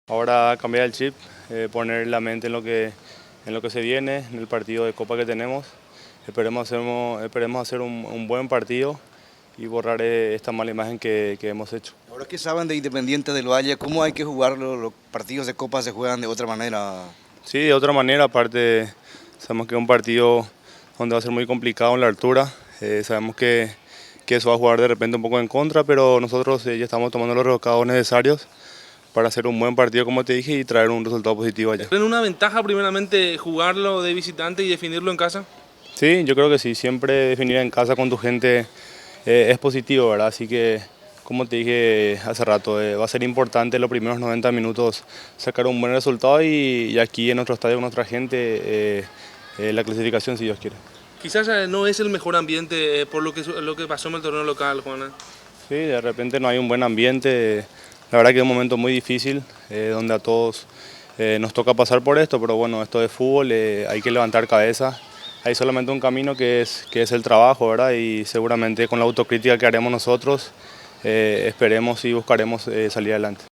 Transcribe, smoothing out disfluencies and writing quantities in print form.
Ahora cambiar el chip, poner la mente en lo que se viene, en el partido de Copa que tenemos. Esperemos hacer un buen partido y borrar esta mala imagen que hemos hecho. Ahora que saben de Independiente del Valle, ¿cómo hay que jugarlo? Los partidos de Copa se juegan de otra manera. Sí, de otra manera, aparte sabemos que es un partido donde va a ser muy complicado en la altura. Sabemos que eso va a jugar de repente un poco en contra, pero nosotros ya estamos tomando los recaudos necesarios para hacer un buen partido, como te dije, y traer un resultado positivo allá. ¿Tienen una ventaja primeramente jugarlo de visitante y definirlo en casa? Sí, yo creo que sí, siempre definir en casa con tu gente es positivo, ¿verdad? Así que, como te dije hace rato, va a ser importante los primeros 90 minutos sacar un buen resultado y aquí en nuestro estadio con nuestra gente la clasificación si Dios quiere. Quizás no es el mejor ambiente por lo que pasó en el torneo local, Juana. Sí, de repente no hay un buen ambiente, la verdad que es un momento muy difícil donde a todos nos toca pasar por esto, pero bueno, esto de fútbol hay que levantar cabeza. Hay solamente un camino que es el trabajo, ¿verdad? Y seguramente con la autocrítica que haremos nosotros esperemos y buscaremos salir adelante.